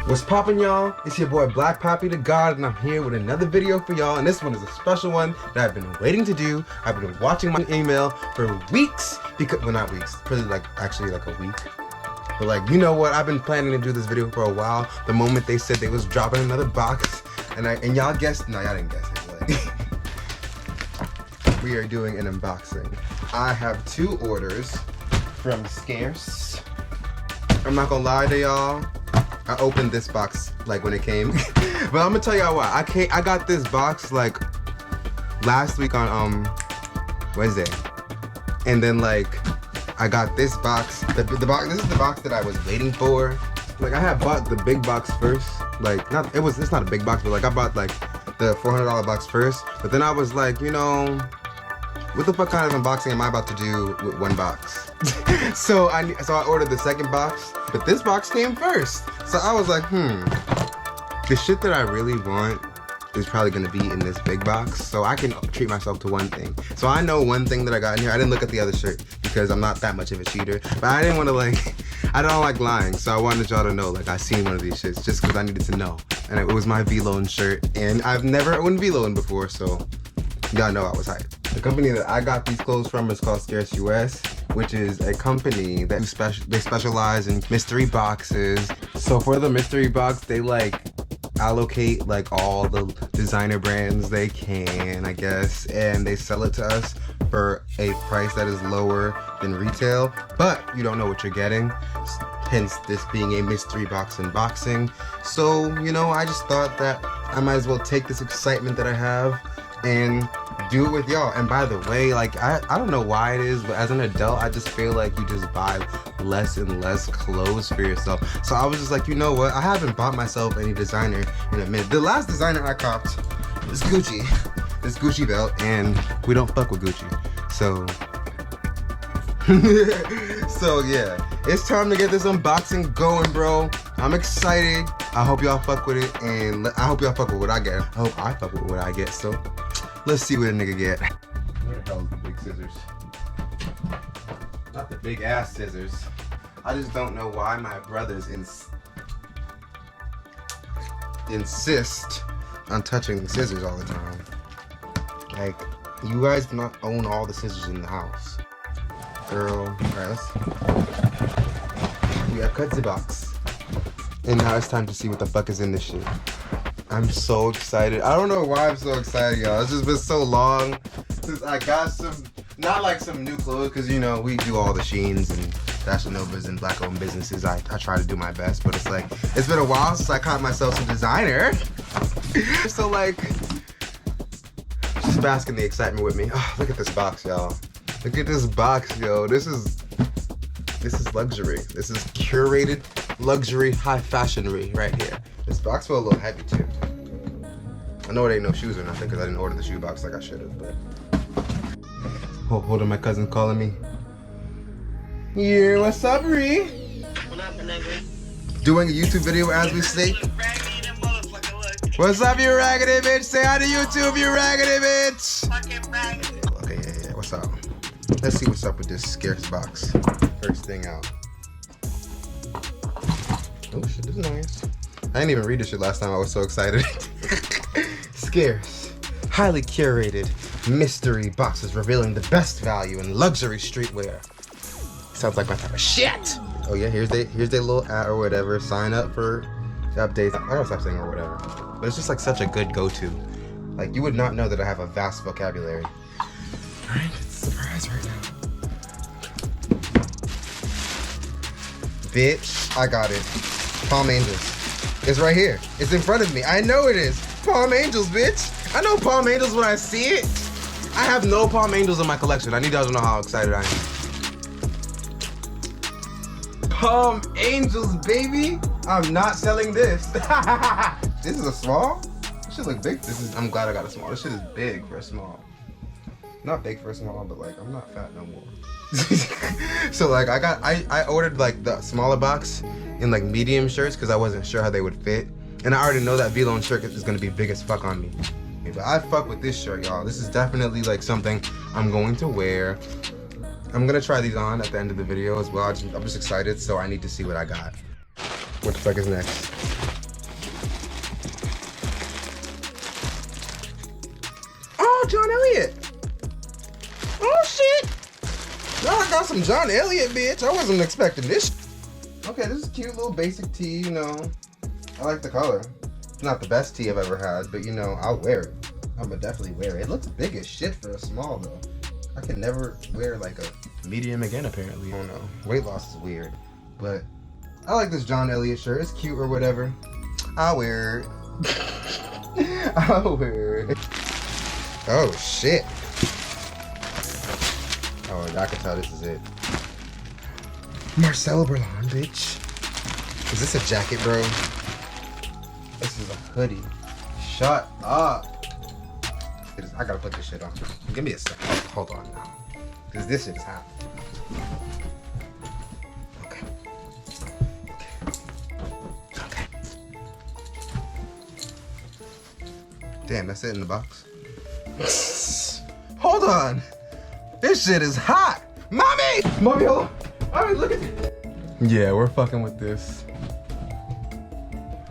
What's poppin', y'all? It's your boy BlaccpvpiDaGod, and I'm here with another video for y'all. And this one is a special one that I've been waiting to do. I've been watching my email for weeks, because, well, not weeks, probably actually like a week. But like, you know what? I've been planning to do this video for a while. The moment they said they was dropping another box, and y'all guessed, no, y'all didn't guess it. Like, we are doing an unboxing. I have 2 orders from Scarce. I'm not gonna lie to y'all. I opened this box like when it came, but I'm gonna tell y'all why. I got this box like last week on Wednesday, and then like I got this box. The box. This is the box that I was waiting for. Like I had bought the big box first. Like it's not a big box, but like I bought like the $400 box first. But then I was like, you know, what the fuck kind of unboxing am I about to do with one box? so I ordered the second box, but this box came first. So I was like, the shit that I really want is probably gonna be in this big box, so I can treat myself to one thing. So I know one thing that I got in here. I didn't look at the other shirt because I'm not that much of a cheater, but I didn't want to like, I don't like lying, so I wanted y'all to know like I seen one of these shits just because I needed to know. And it was my Vlone shirt, and I've never owned Vlone before, so y'all know I was hyped. The company that I got these clothes from is called Scarce US, which is a company that they specialize in mystery boxes. So for the mystery box, they like allocate like all the designer brands they can, I guess, and they sell it to us for a price that is lower than retail, but you don't know what you're getting, hence this being a mystery box unboxing. So, you know, I just thought that I might as well take this excitement that I have and do it with y'all. And by the way, like I don't know why it is, but as an adult I just feel like you just buy less and less clothes for yourself. So I was just like, you know what, I haven't bought myself any designer in a minute. The last designer I copped is Gucci, this Gucci belt, and we don't fuck with Gucci, so so yeah, it's time to get this unboxing going, bro. I'm excited. I hope y'all fuck with it, and I hope y'all fuck with what I get. I hope I fuck with what I get, so let's see what a nigga get. Where the hell is the big scissors? Not the big ass scissors. I just don't know why my brothers insist on touching the scissors all the time. Like, you guys do not own all the scissors in the house. Girl, alright, we have cut the box. And now it's time to see what the fuck is in this shit. I'm so excited. I don't know why I'm so excited, y'all. It's just been so long since I got some, not like some new clothes, because you know, we do all the Sheins and Fashion Novas and black owned businesses. I try to do my best, but it's like, it's been a while since I caught myself some designer. So like, just bask in the excitement with me. Oh, look at this box, y'all. Look at this box, yo. This is luxury. This is curated luxury high fashionery right here. This box felt a little heavy too. I know it ain't no shoes or nothing because I didn't order the shoe box like I should have, but hold on, my cousin's calling me. Yeah, what's up, Ree? What up, nigga? Doing a YouTube video as we speak. What's up, you raggedy bitch? Say hi to YouTube, you raggedy bitch! Fucking raggedy. Okay, yeah, what's up? Let's see what's up with this Scarce box. First thing out. Oh shit, this is nice. I didn't even read this shit last time, I was so excited. Scarce, highly curated mystery boxes revealing the best value in luxury streetwear. Sounds like my type of shit. Oh yeah, here's their little ad or whatever. Sign up for updates. I gotta stop saying or whatever. But it's just like such a good go-to. Like you would not know that I have a vast vocabulary. Alright, it's a surprise right now. Bitch, I got it. Palm Angels. It's right here. It's in front of me. I know it is. Palm Angels, bitch. I know Palm Angels when I see it. I have no Palm Angels in my collection. I need y'all to know how excited I am. Palm Angels, baby. I'm not selling this. This is a small? This shit look big. I'm glad I got a small. This shit is big for a small. Not big for a small, but like, I'm not fat no more. So like, I ordered like the smaller box in like medium shirts because I wasn't sure how they would fit. And I already know that Vlone shirt is gonna be big as fuck on me. But I fuck with this shirt, y'all. This is definitely like something I'm going to wear. I'm gonna try these on at the end of the video as well. I'm just excited, so I need to see what I got. What the fuck is next? Oh, John Elliott. Oh, shit. Now I got some John Elliott, bitch. I wasn't expecting this. Okay, this is a cute little basic tee, you know. I like the color. It's not the best tee I've ever had, but you know, I'll wear it. I'm gonna definitely wear it. It looks big as shit for a small though. I can never wear like a medium again apparently. I don't know. Weight loss is weird. But I like this John Elliott shirt. It's cute or whatever. I'll wear it. I'll wear it. Oh shit. Oh, I can tell this is it. Marcelo Berlon, bitch. Is this a jacket, bro? This is a hoodie. Shut up. I gotta put this shit on. Give me a second. Hold on now. Because this shit is hot. Okay. Okay. Damn, that's it in the box. Hold on. This shit is hot. Mommy! Mommy, hold on. Mommy, look at this. Yeah, we're fucking with this.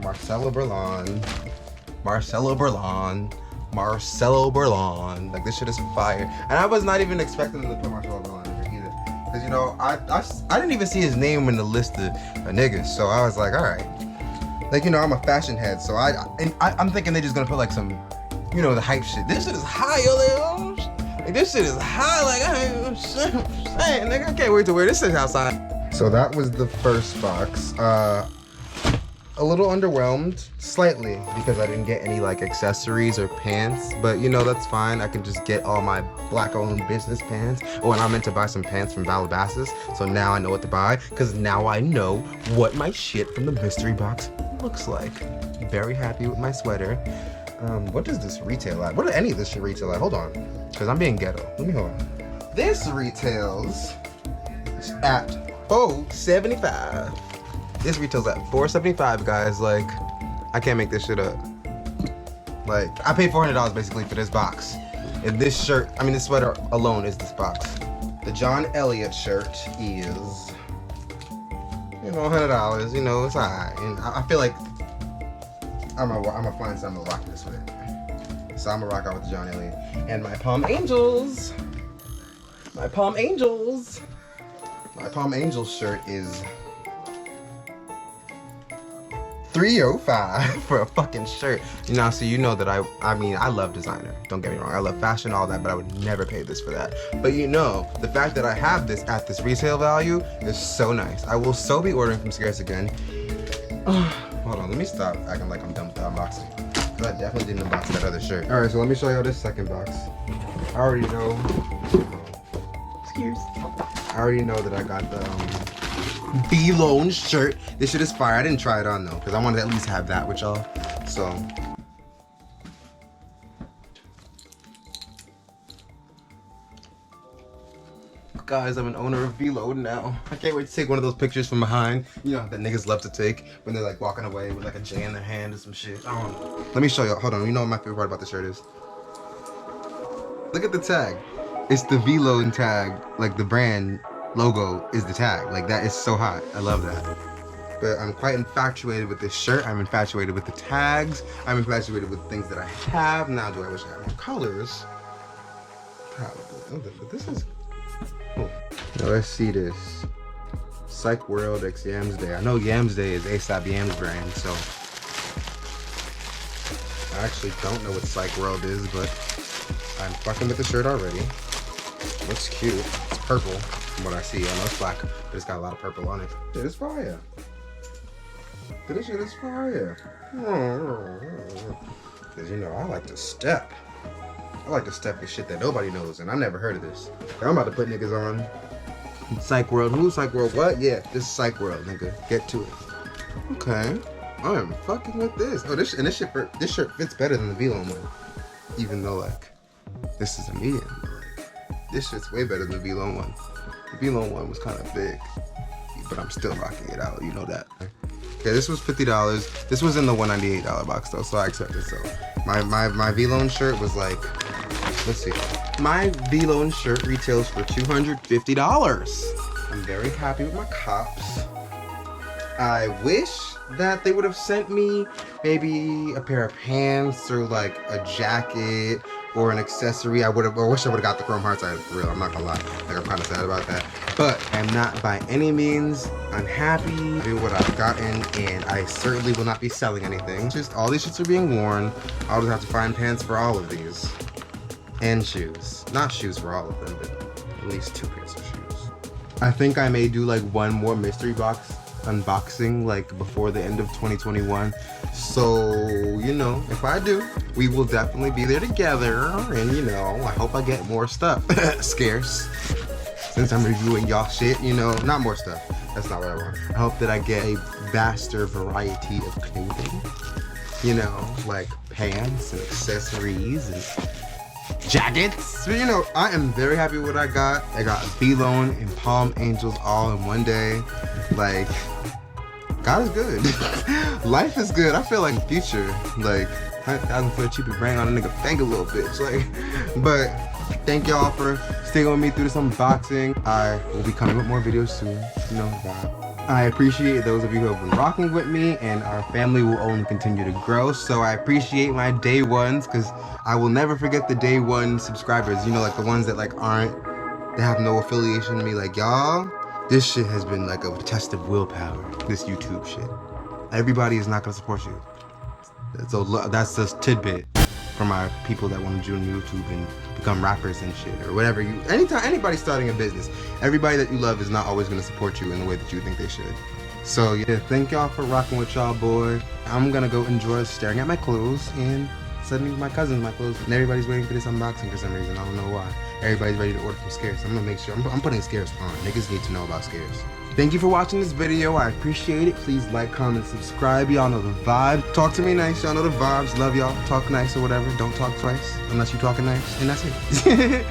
Marcelo Berlon. Marcelo Berlon. Marcelo Berlon. Like, this shit is fire. And I was not even expecting them to put Marcelo Berlon in here either. Because, you know, I didn't even see his name in the list of niggas. So I was like, all right. Like, you know, I'm a fashion head. So I'm thinking they're just going to put, like, some, you know, the hype shit. This shit is high, yo. Like, this shit is high. Like, I'm saying, nigga, I can't wait to wear this shit outside. So that was the first box. A little underwhelmed, slightly, because I didn't get any like accessories or pants, but you know, that's fine. I can just get all my black-owned business pants. Oh, and I meant to buy some pants from Calabasas, so now I know what to buy, because now I know what my shit from the mystery box looks like. Very happy with my sweater. What does this retail at? What does any of this shit retail at? Hold on, because I'm being ghetto. Let me hold on. This retails at $475. This retails at $475, guys. Like, I can't make this shit up. Like, I paid $400 basically for this box. And this shirt, I mean, this sweater alone is this box. The John Elliott shirt is, you know, $100. You know, it's alright. And I feel like I'm gonna find something to rock this with. So I'm gonna rock out with the John Elliott. And my Palm Angels. My Palm Angels. My Palm Angels shirt is $305 for a fucking shirt. You know, so you know that I mean, I love designer. Don't get me wrong. I love fashion, all that, but I would never pay this for that. But you know, the fact that I have this at this resale value is so nice. I will so be ordering from Scarce again. Hold on, let me stop acting like I'm done with the unboxing. Because I definitely didn't unbox that other shirt. All right, so let me show y'all this second box. I already know. Excuse. I already know that I got the Vlone shirt. This shit is fire. I didn't try it on though, because I wanted to at least have that with y'all. So guys, I'm an owner of Vlone now. I can't wait to take one of those pictures from behind. You know that niggas love to take when they're like walking away with like a J in their hand or some shit. I don't know. Let me show y'all. Hold on. You know what my favorite part about the shirt is? Look at the tag. It's the Vlone tag. Like the brand logo is the tag. Like, that is so hot. I love that. But I'm quite infatuated with this shirt. I'm infatuated with the tags. I'm infatuated with things that I have. Now, do I wish I had more colors? Probably. But this is cool. Now let's see this. Psych World X Yams Day. I know Yams Day is ASAP Yams brand, so I actually don't know what Psych World is, but I'm fucking with the shirt already. Looks cute. It's purple. From what I see, I know it's black, but it's got a lot of purple on it. It is fire. This shit is fire. Cause you know, I like to step. I like to step with shit that nobody knows, and I never heard of this. I'm about to put niggas on Psych World. Who's Psych World? What? Yeah, this is Psych World, nigga. Get to it. Okay. I am fucking with this. Oh, this shirt fits better than the Vlone one. Even though, like, this is a medium. Like, this shit's way better than the Vlone one. The Vlone one was kind of big, but I'm still rocking it out. You know that. Okay, this was $50. This was in the $198 box though, so I accepted. So my Vlone shirt was like, let's see. My Vlone shirt retails for $250. I'm very happy with my cops. I wish that they would have sent me maybe a pair of pants or like a jacket or an accessory. I wish I would've got the chrome hearts. For real, I'm not gonna lie. Like, I'm kind of sad about that. But I'm not by any means unhappy with what I've gotten, and I certainly will not be selling anything. Just all these shits are being worn. I'll just have to find pants for all of these. And shoes. Not shoes for all of them, but at least 2 pairs of shoes. I think I may do like one more mystery box unboxing like before the end of 2021. So, you know, if I do, we will definitely be there together. And, you know, I hope I get more stuff. Scarce. Since I'm reviewing y'all shit, you know, not more stuff. That's not what I want. I hope that I get a vaster variety of clothing. You know, like pants and accessories and jackets. But, you know, I am very happy with what I got. I got Vlone and Palm Angels all in one day. Like, God is good. Life is good. I feel like the future, like 100,000 for a cheaper brand on a nigga bank a little bitch. Like, but thank y'all for staying with me through this unboxing. I will be coming with more videos soon. You know that. I appreciate those of you who have been rocking with me, and our family will only continue to grow. So I appreciate my day ones, because I will never forget the day one subscribers. You know, like the ones that like they have no affiliation to me. Like, y'all, this shit has been like a test of willpower. This YouTube shit. Everybody is not gonna support you. So that's just tidbit for my people that want to join YouTube and become rappers and shit or whatever. Anytime anybody starting a business, everybody that you love is not always gonna support you in the way that you think they should. So yeah, thank y'all for rocking with y'all, boy. I'm gonna go enjoy staring at my clothes and sending my cousins my clothes. And everybody's waiting for this unboxing for some reason. I don't know why. Everybody's ready to order from Scarce. I'm gonna make sure I'm putting Scarce on. Niggas need to know about Scarce. Thank you for watching this video. I appreciate it. Please like, comment, subscribe. Y'all know the vibe. Talk to me nice. Y'all know the vibes. Love y'all. Talk nice or whatever. Don't talk twice unless you talking nice. And that's it.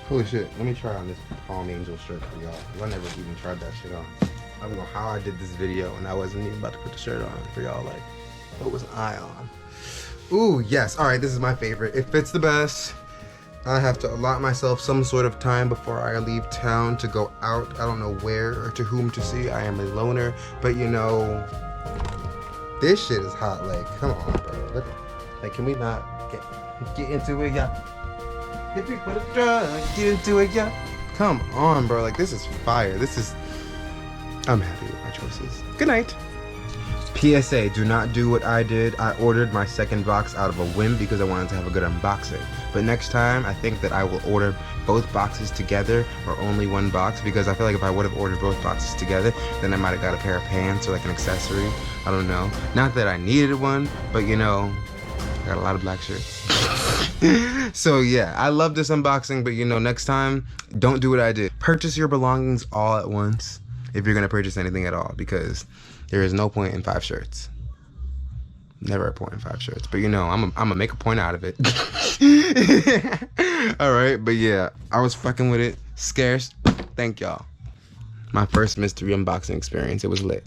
Holy shit. Let me try on this Palm Angel shirt for y'all. I never even tried that shit on. I don't know how I did this video and I wasn't even about to put the shirt on for y'all. Like, what was an eye on? Ooh, yes. All right, this is my favorite. It fits the best. I have to allot myself some sort of time before I leave town to go out. I don't know where or to whom to see. I am a loner, but you know, this shit is hot. Like, come on, bro. Look, like, can we not get into it, yeah? If we put a drug, get into it, yeah. Come on, bro. Like, this is fire. I'm happy with my choices. Good night. PSA, do not do what I did. I ordered my second box out of a whim because I wanted to have a good unboxing. But next time, I think that I will order both boxes together or only one box, because I feel like if I would have ordered both boxes together, then I might have got a pair of pants or like an accessory. I don't know. Not that I needed one, but you know, I got a lot of black shirts. So yeah, I love this unboxing, but you know, next time, don't do what I did. Purchase your belongings all at once if you're gonna purchase anything at all, because there is no point in 5 shirts. Never a point in 5 shirts. But you know, I'm gonna make a point out of it. Alright, but yeah, I was fucking with it. Scarce. Thank y'all. My first mystery unboxing experience. It was lit.